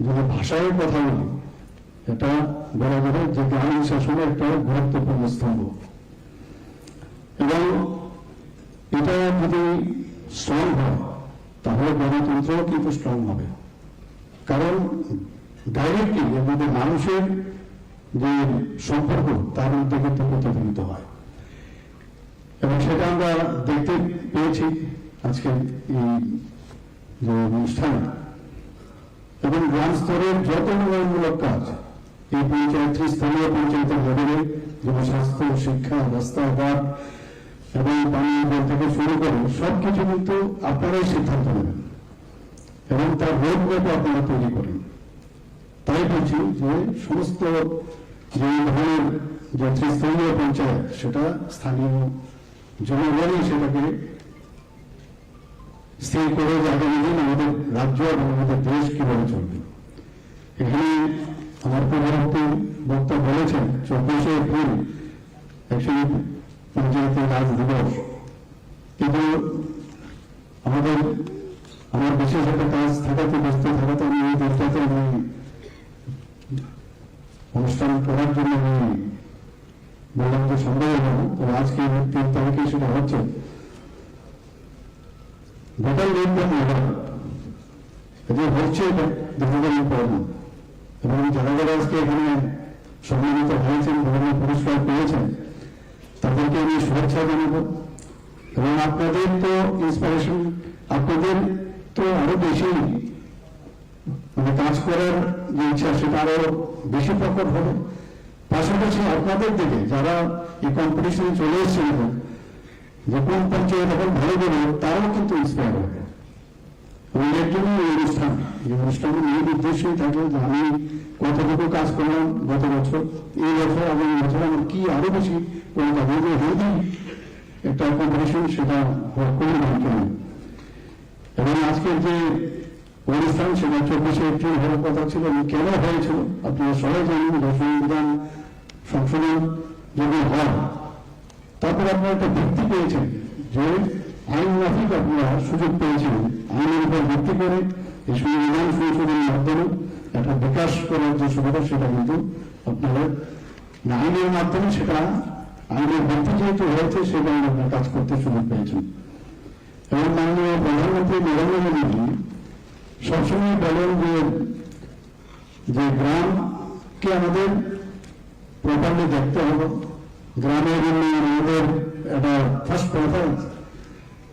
যদি ভাষায় কথা বলি, এটা বলা যাবে যে গ্রামীণ শাসনের একটা গুরুত্বপূর্ণ স্তম্ভ। এবং এটা যদি স্ট্রং হয় তাহলে গণতন্ত্রও কিন্তু স্ট্রং হবে, কারণ ডাইরেক্টলি এর মধ্যে মানুষের যে সম্পর্ক তার মধ্যে কিন্তু প্রতিফলিত হয়। এবং সেটা আমরা দেখতে পেয়েছি আজকে এই যে অনুষ্ঠান। এবং গ্রাম স্তরের যত উন্নয়নমূলক কাজ এই পঞ্চায়েত, স্থানীয় পঞ্চায়েতের মডেলে যেমন স্বাস্থ্য, শিক্ষা, রাস্তাঘাট এবং পানীয় জল থেকে শুরু করে সবকিছু কিন্তু আপনারাই সিদ্ধান্ত নেবেন এবং তার রোড ম্যাপ আপনারা তৈরি করেন। তাই বলছি যে সমস্ত যে ধরনের যে ত্রিস্তরীয় পঞ্চায়েত সেটা স্থানীয় জনগণই সেটাকে স্থির করে যে আগামী দিন আমাদের রাজ্য এবং আমাদের দেশ কিভাবে চলবে। এখানে আমার পূর্ববর্তী বক্তা বলেছেন 24শে এপ্রিল অ্যাকচুয়ালি পঞ্চায়েতের রাজ দিবস, কিন্তু আমার বিশেষ একটা কাজ থাকাতে, ব্যস্ত থাকাতে আমি এই দিনটাতে আমি অনুষ্ঠান করার জন্য আমি বললাম যে সম্ভব হবে না। তো আজকে 3 তারিখে সেটা হচ্ছে। ভোটার লিঙ্কন যে হচ্ছে দীর্ঘদিন পর, এবং যারা যারা আজকে এখানে সম্মানিত হয়েছেন, বিভিন্ন পুরস্কার পেয়েছেন, তাদেরকে আমি শুভেচ্ছা জানাব। এবং আপনাদের তো ইন্সপিরেশন, আপনাদের তো আরো বেশি মানে কাজ করার যে ইচ্ছা সেটা আরো বেশি প্রকট হবে। পাশাপাশি আপনাদের দিকে যারা এই কম্পিটিশনে চলে এসেছেন যে কোন পঞ্চায়েত এখন ভালো দেবে, তারাও কিন্তু ইন্সপায়ার হবে। এবং এর জন্য এই অনুষ্ঠানের এই উদ্দেশ্যই থাকে যে আমি কতটুকু কাজ করলাম গত বছর, এই বছর আগামী বছর আমার কি আরো বেশি করতে হবে। যে হেলদি একটা কম্পিটিশন সেটা করলে কেন। এবং আজকের যে অনুষ্ঠান সেটা 24শে এপ্রিল হওয়ার কথা ছিল, কেন হয়েছিল আপনারা সবাই জানেন। সংবিধান সংশোধন যদি হয় তারপর আপনারা একটা ভিত্তি পেয়েছেন যে আইন মাফিক আপনারা সুযোগ পেয়েছেন, আইনের উপর ভিত্তি করে এই সংবিধান সংশোধনের মাধ্যমে একটা বিকাশ করার যে সুবিধা সেটা কিন্তু আপনারা আইনের মাধ্যমে, সেটা আইনের ভিত্তি যেহেতু হয়েছে সেটা আপনারা কাজ করতে সুযোগ পেয়েছেন। এবং মাননীয় প্রধানমন্ত্রী নরেন্দ্র মোদী সবসময় বলেন যে গ্রামকে আমাদের প্রপারলি দেখতে হবে, গ্রামের উন্নয়ন আমাদের একটা ফার্স্ট প্রেফারেন্স।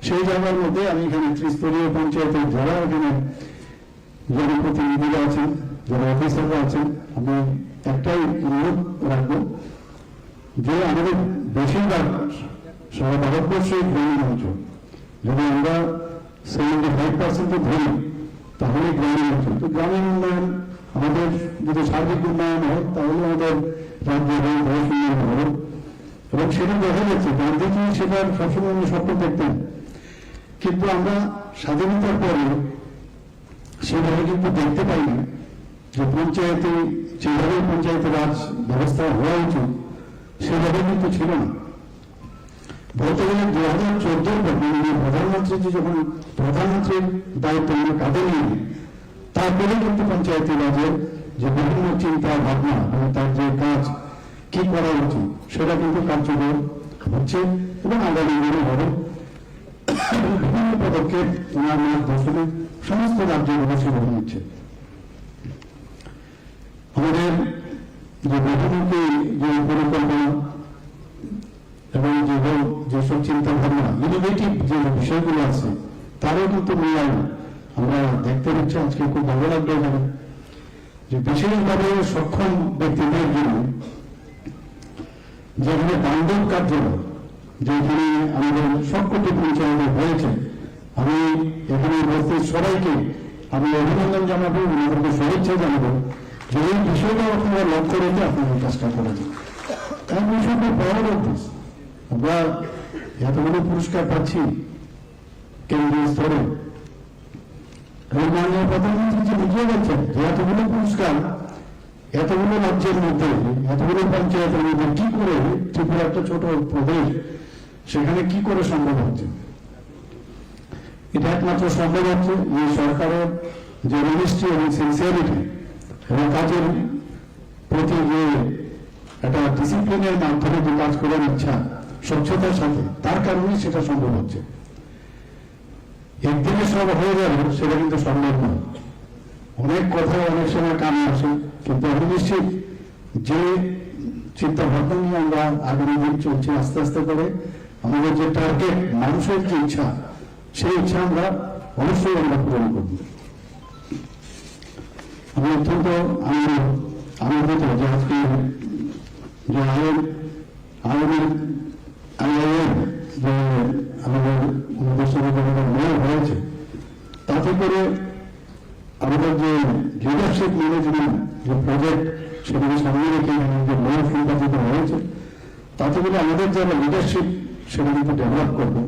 সেই জায়গার মধ্যে আমি এখানে ত্রিস্তরীয় পঞ্চায়েতের যারা এখানে জনপ্রতিনিধিরা আছেন, যারা অফিসাররা আছেন, আমি একটাই অনুরোধ রাখবো যে আমাদের বেশিরভাগ সারা ভারতবর্ষে গ্রামীণ অঞ্চল, যদি আমরা 75% ধরি তাহলে গ্রামীণ অঞ্চল। তো গ্রামীণ উন্নয়ন আমাদের যদি সার্বিক উন্নয়ন হয় তাহলে আমাদের রাজ্য এবং দেশ উন্নয়ন হবে। এবং সেটা দেখা যাচ্ছে গান্ধীজি সেটা সবসময় উনি স্বপ্ন দেখতেন, কিন্তু আমরা স্বাধীনতার পরে সেভাবে কিন্তু দেখতে পাইনি যে পঞ্চায়েতে যেভাবে পঞ্চায়েতের রাজ ব্যবস্থা হওয়া উচিত সেভাবে কিন্তু ছিল না। বলতে গেলে 2014 পর প্রধানমন্ত্রীজি যখন প্রধানমন্ত্রীর দায়িত্ব আমরা কাঁধে নিয়ে, তারপরে কিন্তু পঞ্চায়েতি রাজের যে বিভিন্ন চিন্তা ভাবনা এবং তার যে কাজ কি করা উচিত সেটা কিন্তু কার্যকর হচ্ছে এবং আগামী দিনে হবে। বিভিন্ন পদক্ষেপ ওনার মার্গদর্শনে সমস্ত রাজ্যগুলো সেভাবে নিচ্ছে। আমাদের যে বহুমুখী যে পরিকল্পনা এবং যেসব চিন্তা ভাবনা, ইনোভেটিভ যে বিষয়গুলো আছে তারও কিন্তু মূল্যায়ন আমরা দেখতে পাচ্ছি। আজকে খুব ভালো লাগলো এখানে যে বিশেষভাবে সক্ষম ব্যক্তিদের জন্য যেখানে বান্ধব কার্যালয়, যেখানে আমাদের সবকটি পঞ্চায়েতে হয়েছে, আমি এখানে উপস্থিত সবাইকে আমি অভিনন্দন জানাবো, ওনাদেরকে শুভেচ্ছা জানাবো যে এই বিষয়টা আপনারা লক্ষ্য রেখে আপনাদের কাজটা করেছেন। তাই বিষয়টা বড় অভ্যাস, আমরা এতগুলো পুরস্কার পাচ্ছি কেন্দ্রীয় স্তরে। এবং মাননীয় প্রধানমন্ত্রী যে বুঝিয়ে যাচ্ছেন যে এতগুলো পুরস্কার এতগুলো রাজ্যের মধ্যে, এতগুলো পঞ্চায়েতের মধ্যে কি করে ত্রিপুরা একটা ছোট প্রদেশ, সেখানে কি করে সম্ভব হচ্ছে। এটা একমাত্র সম্ভব হচ্ছে এই সরকারের যে অনেস্টি এবং সিনসিয়ারিটি এবং কাজের প্রতি যে একটা ডিসিপ্লিনের মাধ্যমে যে কাজ করার ইচ্ছা স্বচ্ছতার সাথে, তার কারণেই সেটা সম্ভব হচ্ছে। একদিনে সব হয়ে যাবে সেটা কিন্তু সম্ভব নয়। অনেক কথা অনেক সময় কানে আসে, কিন্তু আমি নিশ্চিত যে চিন্তা ভাবনা নিয়ে আমরা আগামী দিন চলছি, আস্তে আস্তে করে আমাদের যে টার্গেট, মানুষের যে ইচ্ছা, সেই ইচ্ছা আমরা অবশ্যই আমরা পূরণ করব। আমি অত্যন্ত আনন্দিত যে আজকে যে আইনের যে আমাদের সঙ্গে মেয়র হয়েছে, তাতে করে আমাদের যে লিডারশিপ ম্যানেজমেন্ট যে প্রজেক্ট, সেটাকে সামনে রেখে যে মেয়র নির্বাচিত হয়েছে, তাতে করে আমাদের যারা লিডারশিপ সেটা কিন্তু ডেভেলপ করবে।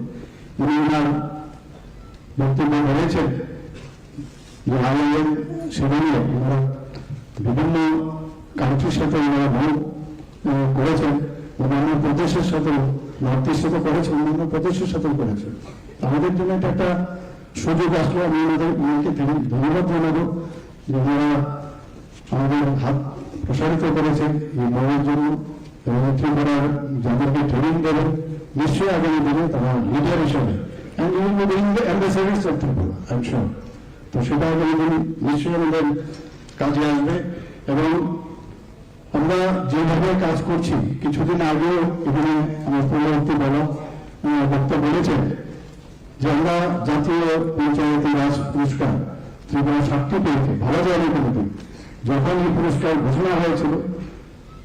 উনি ওনার বক্তব্য বলেছেন যে আইএম সেখানে ওনারা বিভিন্ন কান্ট্রির সাথে ওনারা ভোট করেছেন, অন্যান্য প্রদেশের সাথে, নর্থ ইস্ট সাথে করেছেন, অন্যান্য প্রদেশের সাথেও করেছেন। আমাদের জন্য এটা একটা সুযোগ আসলো। আমি ওনাকে ধন্যবাদ জানাবো যে ওনারা আমাদের হাত প্রসারিত করেছেন এই বড়ের জন্য, এবং ত্রিপুরার যাদেরকে ট্রেনিং দেবেন নিশ্চয়ই আগামী দিনে তারা লিডার হিসাবে তো সেটা আগামী দিন নিশ্চয়ই আমাদের কাজে আসবে। এবং আমরা যেভাবে কাজ করছি, কিছুদিন আগেও এখানে আমার পূর্ববর্তী বক্তা বলেছেন যে আমরা জাতীয় পঞ্চায়েতি রাজ পুরস্কার ত্রিপুরা 7টি পেয়েছে, ভাবা যায়নি কোনোদিন। যখন এই পুরস্কার ঘোষণা হয়েছিল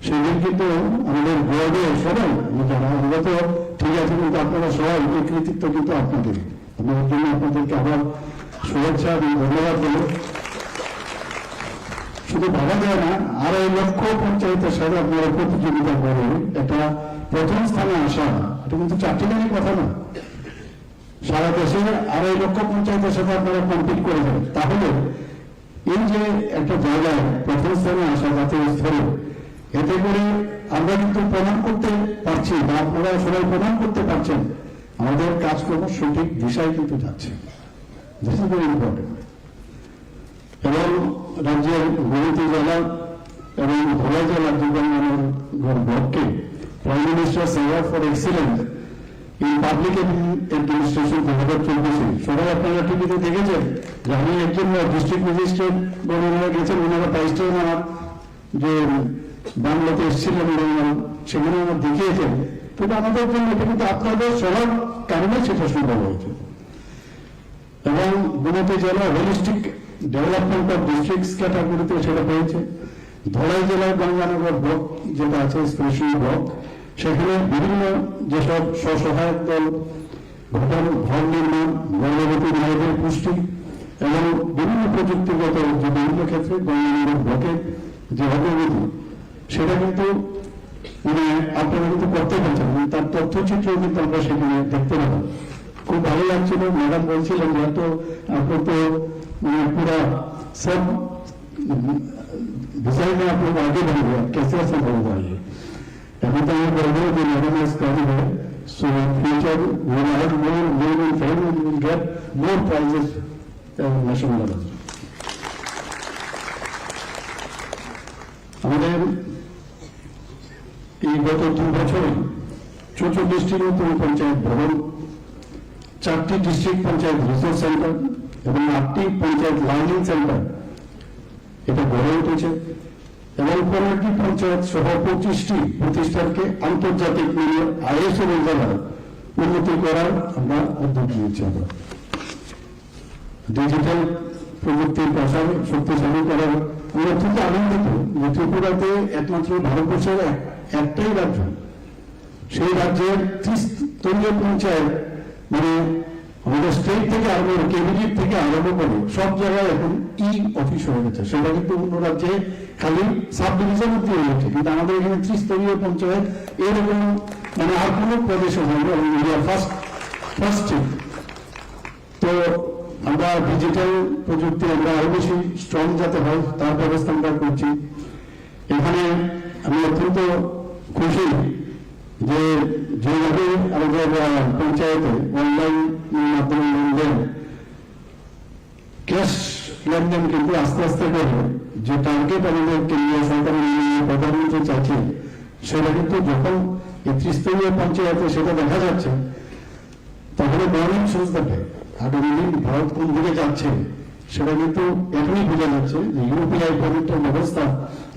সেদিন কিন্তু আমাদের বোর্ডে সবাই যারা, আমরা তো ঠিক আছে, কিন্তু আপনারা সবাই এই কৃতিত্ব কিন্তু আপনাদের, আমাদের জন্য আপনাদেরকে আবার শুভেচ্ছা এবং ধন্যবাদ দেব। শুধু ভাবা যায় না, 2.5 লক্ষ পঞ্চায়েতের সাথে আপনারা প্রতিযোগিতা করে একটা প্রথম স্থানে আসা, এটা কিন্তু চারটিখানি কথা না। সারা দেশে 2.5 লক্ষ পঞ্চায়েতের সাথে আপনারা কম্পিট করে যাবেন, তাহলে এই যে একটা জায়গায় প্রথম স্থানে আসা জাতীয় স্তরে, এতে করে আমরা কিন্তু প্রমাণ করতে পারছি, বা আপনারা সবাই প্রমাণ করতে পারছেন আমাদের কাজকর্ম সঠিক দিশায় কিন্তু যাচ্ছে। This is very important. এবং রাজ্যের গোমতী জেলা এবং ধলাই জেলার দিব্যাঙ্গনের ব্লককে prime minister award for excellence in public administration 2024, সবাই আপনারা টিভিতে দেখেছেন যে আমি একজন ডিস্ট্রিক্ট ম্যাজিস্ট্রেট বলে ওনারা গেছেন, ওনারা প্রাইজটাও আমার যে বাংলাতে এসেছিলেন সেখানে আমার দেখিয়েছেন। কিন্তু আমাদের জন্য এটা কিন্তু আপনাদের সবার কারণে সেটা সম্ভব হয়েছে। এবং গোমতী জেলা হোলিস্টিক ডেভেলপমেন্ট অফ ডিস্ট্রিক্টস ক্যাটাগরিতে সেটা পেয়েছে। ধলাই জেলার গঙ্গানগর ব্লক যেটা আছে, স্পেশাল ব্লক, সেখানে বিভিন্ন যেসব স্বসহায়ক দল, ঘর নির্মাণ, গর্ভবতী নারীদের পুষ্টি এবং বিভিন্ন প্রযুক্তিগত যে বিভিন্ন ক্ষেত্রে গঙ্গানগর ব্লকের যে অগ্রগতি, সেটা কিন্তু মানে আপনারা কিন্তু করতে পারছেন, তার তথ্যচিত্র কিন্তু আমরা সেখানে দেখতে পাবো। খুব ভালো লাগছিল, ম্যাডাম বলছিলেন যে এত আপনার তো মানে পুরা সব डिजाइन में आप लोग आगे बढ़ गए, कैसे ऐसे बढ़ जाइए। अभी तो ये बोल रहे कि मैडम इज कमिंग है, so in future we will have more will fame and will get more prizes national level. আমাদের এই গত 2 বছরে 44টির মতো পঞ্চায়েত ভবন, 4টি ডিস্ট্রিক্ট পঞ্চায়েত রিসোর্স সেন্টার এবং 8টি পঞ্চায়েত লার্নিং সেন্টার এটা গড়ে উঠেছে, এবং 15টি পঞ্চায়েত সহ 25টি প্রতিষ্ঠানকে আন্তর্জাতিক মানের ISO মর্যাদায় উন্নতি করার আমরা উদ্যোগ নিয়েছি। আমরা ডিজিটাল প্রযুক্তির প্রসার শক্তিশালী করার আমরা অত্যন্ত আনন্দিত যে ত্রিপুরাতে একমাত্র ভারতবর্ষের একটাই রাজ্য, সেই রাজ্যের 30স্তরীয় পঞ্চায়েত মানে আমাদের স্টেট থেকে আরম্ভ করে ক্যাবিনেট থেকে আরম্ভ করে সব জায়গায় এখন অফিস হয়ে গেছে। সেটা কিন্তু অন্য রাজ্যে খালি সাব ডিভিশন দিয়ে হয়েছে, কিন্তু আমাদের এখানে 30স্তরীয় পঞ্চায়েত এরকম মানে আর কোনো প্রদেশে হয়নি, এবং ইন্ডিয়া ফার্স্ট। তো আমরা ডিজিটাল প্রযুক্তি আমরা আরো বেশি স্ট্রং যাতে হয় তার ব্যবস্থা আমরা করছি। এখানে আমি অত্যন্ত খুশি যে যেভাবে আমাদের পঞ্চায়েতে অনলাইন মাধ্যমে লেনদেন, ক্যাশ লেনদেন কিন্তু আস্তে আস্তে করে যে টার্গেট আমাদের কেন্দ্রীয় সরকার প্রধানমন্ত্রী চাইছে, সেটা কিন্তু যখন এই ত্রিস্তরীয় পঞ্চায়েতে সেটা দেখা যাচ্ছে, তাহলে গভর্নমেন্ট শুজ দ্যাট আগামী দিন ভারত কোন দিকে যাচ্ছে সেটা কিন্তু এখনই বোঝা যাচ্ছে যে ইউপিআই পেমেন্টের ব্যবস্থা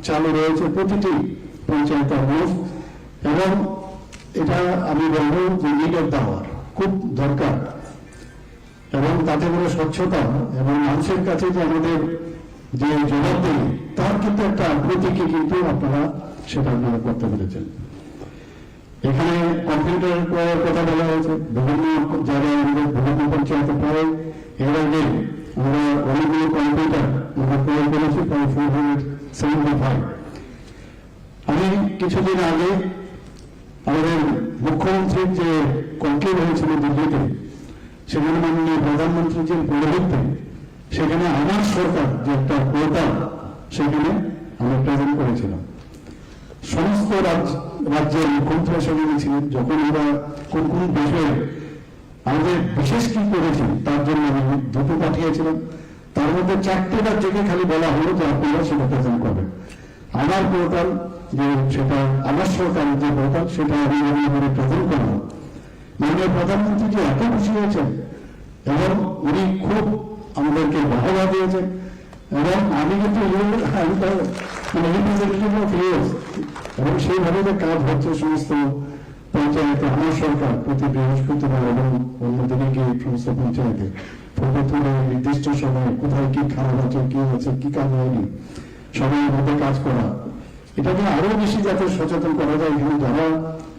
চালু রয়েছে প্রতিটি পঞ্চায়েত মানুষ, এবং এটা আমি বলবো যে নিডেড দেওয়ার খুব দরকার, এবং তাতে করে স্বচ্ছতা এবং মানুষের কাছে যে আমাদের যে জবাবদেহি তার কিন্তু একটা প্রতীকী কিন্তু আপনারা সেটা আপনারা করতে পেরেছেন। এখানে কম্পিউটার ক্রয়ের কথা বলা হয়েছে, বিভিন্ন জায়গায় আমাদের বিভিন্ন পঞ্চায়েতে প্রায় এর আগে আমরা অনেকগুলো কম্পিউটার আমরা ক্রয় করেছি, প্রায় 475। আমি কিছুদিন আগে আমাদের মুখ্যমন্ত্রীর যে কনক্লেভ হয়েছিল দিল্লিতে, সেখানে মাননীয় প্রধানমন্ত্রীজির পৌরোহিত্যে সেখানে আমার সরকার যে একটা পোর্টাল সেখানে আমরা প্রেজেন্ট করেছিলাম। সমস্ত রাজ্যের মুখ্যমন্ত্রী সেখানে ছিলেন। যখন আমরা কোন কোন বিষয়ে আমাদের বিশেষ কি করেছি তার জন্য আমি দুটো পাঠিয়েছিলাম, তার মধ্যে 4টে রাজ্যকে খালি বলা হলো যে আপনারা সেটা প্রেজেন্ট করবেন। আমার পোর্টাল যে সেটা আমার সরকারের যে পোর্টাল সেটা আমি প্রেজেন্ট করলাম। মাননীয় প্রধানমন্ত্রীজি এত খুশি হয়েছেন এবং উনি খুব আমাদেরকে বাহবা দিয়েছেন, এবং আমি কিন্তু এবং সেইভাবে যে কাজ হচ্ছে সমস্ত পঞ্চায়েতে আমার সরকার প্রতি বৃহস্পতিবার এবং অন্যদিকে গিয়ে সমস্ত পঞ্চায়েতে ফটো তুলে নির্দিষ্ট সময়ে কোথায় কি খারাপ আছে, কি হচ্ছে, কি কাজ হয়নি, সময়ের মধ্যে কাজ করা, এটাকে আরো বেশি যাতে সচেতন করা যায়। এখানে যারা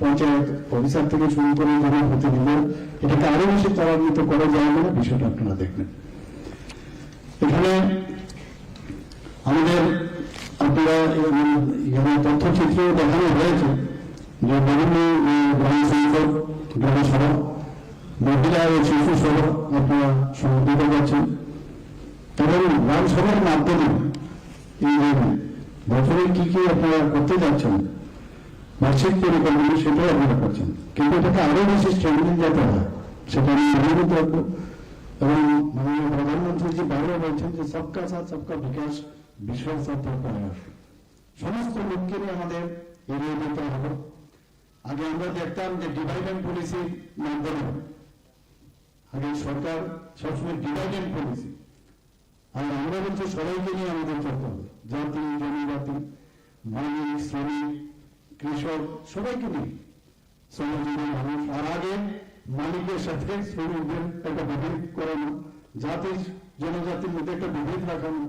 পঞ্চায়েত অফিসার থেকে শুরু করে যারা প্রতিনিধি, এটাকে আরো বেশি ত্বরান্বিত করা যায় বলে বিষয়টা আপনারা দেখবেন। এখানে আমাদের আপনারা এখানে তথ্যচিত্র দেখানো হয়েছে যে বিভিন্ন গ্রাম সংসদ, গ্রামসভা, মহিলা ও শিশু সভা আপনারা সমর্থিত করছেন, এবং গ্রামসভার মাধ্যমে এই বছরে কি কি আপনারা করতে যাচ্ছেন বার্ষিক পরিকল্পনা সেটাও আপনারা করছেন, কিন্তু এটাকে আরো বেশি স্ট্রেংথেন যেতে হয় সেটা আমি অনুরোধ রাখবো। এবং মাননীয় প্রধানমন্ত্রীজি বারবার বলছেন যে সবকা সাথ সবকা বিকাশ, বিশ্বের সাথে প্রয়াস, সমস্ত লোককে নিয়ে আমাদের এগিয়ে যেতে হবে। আগে আমরা দেখতাম যে ডিভাইড অ্যান্ড পলিসির মাধ্যমে আগে সরকার সবসময় ডিভাইড অ্যান্ড পলিসি, আর আমরা বলছি সবাইকে নিয়ে আমাদের চলতে হবে, জাতি জনজাতি মালিক শ্রমিক কৃষক সবাইকে নিয়ে শ্রমজীবী মানুষ। আর আগে মালিকের সাথে শ্রমিকদের একটা বিভেদ করানো, জাতি জনজাতির মধ্যে একটা বিভেদ রাখানো,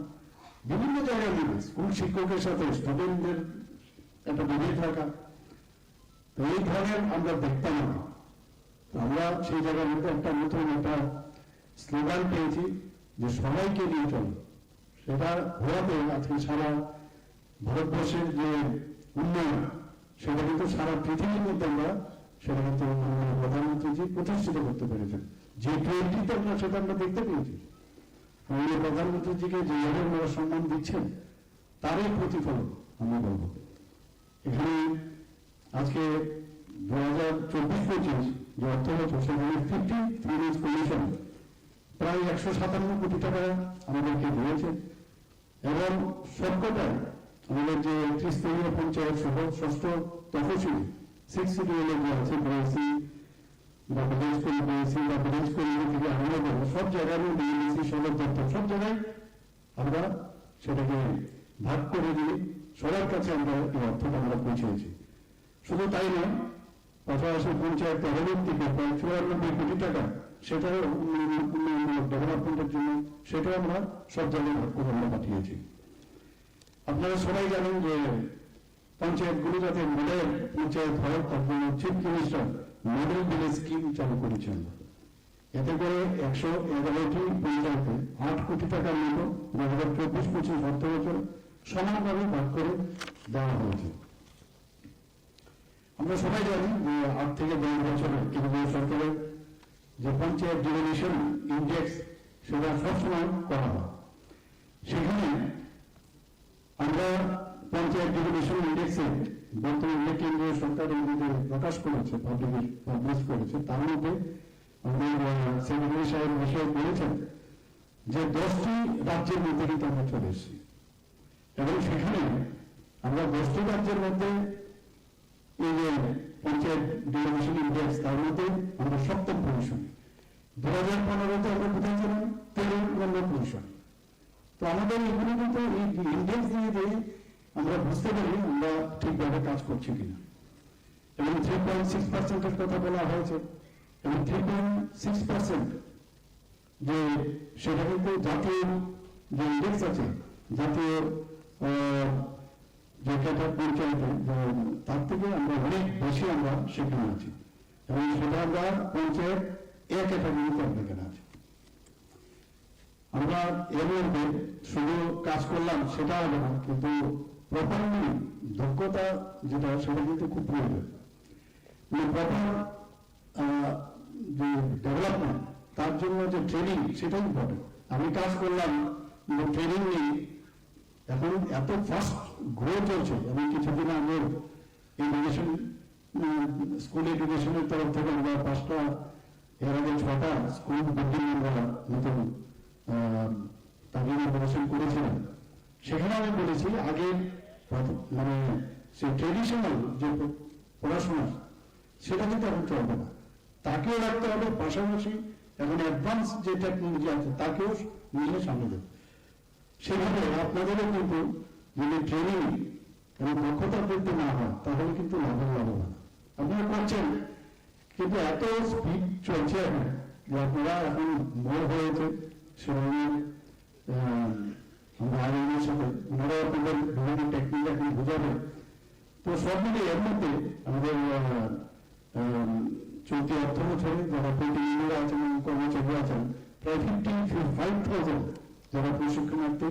বিভিন্ন জায়গায় বিভেদ, স্কুল শিক্ষকের সাথে স্টুডেন্টদের একটা বিভেদ রাখা, তো এই ধরনের আমরা দেখতাম না। আমরা সেই জায়গার মধ্যে একটা নতুন একটা স্লোগান পেয়েছি যে সবাইকে নিয়ে চলো। সেটা হওয়াতে আজকে সারা ভারতবর্ষের যে উন্নয়ন সেটা কিন্তু সারা পৃথিবীর মধ্যে আমরা সেটা কিন্তু প্রধানমন্ত্রীজি প্রতিষ্ঠিত করতে পেরেছেন। যে 20তে আমরা সেটা আমরা দেখতে পেয়েছি। মাননীয় প্রধানমন্ত্রীজিকে যেভাবে আমরা সম্মান দিচ্ছেন তারই প্রতিফলন আমি বলব। এখানে আজকে 2024-25 যে অর্থ বছর সেখানে 53 কমিশন প্রায় 157 কোটি টাকা আমাদেরকে দিয়েছে, এবং সবকটাই আমাদের যে ত্রিস্তরীয় পঞ্চায়েত সহ ষষ্ঠ তফসিলি 6 শিডিউলে যে আছে বিএসসি বা ভিলেজ স্কুল বিএসসি বা ভিলেজ স্কুল থেকে আমরা বলবো সব জায়গায় বিএসসি সদর দপ্তর সব জায়গায় আমরা সেটাকে ভাগ করে দিয়ে সবার কাছে আমরা এই অর্থটা আমরা পৌঁছেছি। শুধু তাই নয়, পাশাপাশি পঞ্চায়েত তহবিল থেকে প্রায় 94 কোটি টাকা সেটাও উন্নয়নমূলক ডেভেলপমেন্টের জন্য সেটাও আমরা সব জায়গায় ভাগ করে আমরা পাঠিয়েছি। আপনারা সবাই জানেন যে পঞ্চায়েতগুলো যাতে মডেল পঞ্চায়েত হয় তার জন্য chief minister model village scheme চালু করেছেন। এতে করে 111টি পঞ্চায়েতে 8 কোটি টাকার মতো 2024-25 অর্থ বছর সমানভাবে ভাগ করে দেওয়া হয়েছে। আমরা সবাই জানি যে 8 থেকে 10 বছরে কেন্দ্রীয় সরকারের যে পঞ্চায়েত ডেভেলপমেন্ট ইন্ডেক্স সেটা সবসময় করা হয়। সেখানে আমরা পঞ্চায়েত ডেভেলপমেন্ট ইন্ডেক্সে বর্তমানে কেন্দ্রীয় সরকার প্রকাশ করেছে, পাবলিশ করেছে, তার মধ্যে আমাদের সেক্রেটারি সাহেব বিষয়ে বলেছেন যে 10টি রাজ্যের মধ্যে কিন্তু আমরা চলে এসেছি এবং সেখানে আমরা 10টি রাজ্যের মধ্যে এই যে পঞ্চায়েত ডেলিগেশন ইন্ডেক্স তার মধ্যে আমরা 7ম পজিশনে। 2015-তে আমরা কোথায় ছিলাম? 13 নম্বর পজিশনে। তো আমাদের এগুলো কিন্তু এই ইন্ডেক্স দিয়ে আমরা বুঝতে পারি আমরা ঠিকভাবে কাজ করছি কিনা। এবং 3.6%-এর কথা বলা হয়েছে এবং 3.6% যে সেটা কিন্তু জাতীয় যে ইন্ডেক্স আছে, জাতীয় যে ক্যাটার পঞ্চায়েতে তার থেকে আমরা অনেক বেশি আমরা সেখানে আছি এবং সেটা আমরা পঞ্চায়েত এ ক্যাটাগরিতে আমরা এখানে আছি। আমরা এর মধ্যে শুধু কাজ করলাম সেটা হবে না, কিন্তু প্রপারলি দক্ষতা যেটা সেটা কিন্তু খুব প্রয়োজন। প্রপার যে ডেভেলপমেন্ট তার জন্য যে ট্রেনিং সেটা ইম্পর্টেন্ট। আমি কাজ করলাম ট্রেনিং নেই, এখন এত ফাস্ট গ্রো চলছে। আমি কিছুদিন আগে এডুকেশন স্কুল এডুকেশনের তরফ থেকে আমরা 5টা এর আগে 6টা স্কুল বিল্ডিং আমরা নতুন তাকে ইনোভেশন করেছিলাম। সেখানে আমি বলেছি আগে মানে সে ট্রেডিশনাল যে পড়াশোনা সেটা কিন্তু এখন চলবে না, তাকেও রাখতে হবে, পাশাপাশি এখন অ্যাডভান্স যে টেকনোলজি আছে তাকেও নিয়ে সামনে দেবে। সেভাবে আপনাদেরও কিন্তু যদি ট্রেনিং এবং দক্ষতা বৃদ্ধি না হয় তাহলে কিন্তু লাভবান আপনারা করছেন, কিন্তু এত স্পিড চলছে এখন যে আপনারা এখন মোড় হয়েছে সেভাবে আমরা আইনের সাথে ওনারাও আপনাদের বিভিন্ন টেকনিক এখন বোঝাবে। তো সব মিলিয়ে এর মধ্যে আমাদের চলতি অর্থ বছরে যারা প্রতিনিধিরা আছেন এবং কর্মচারী আছেন প্রায় 55,000 যারা প্রশিক্ষণার্থী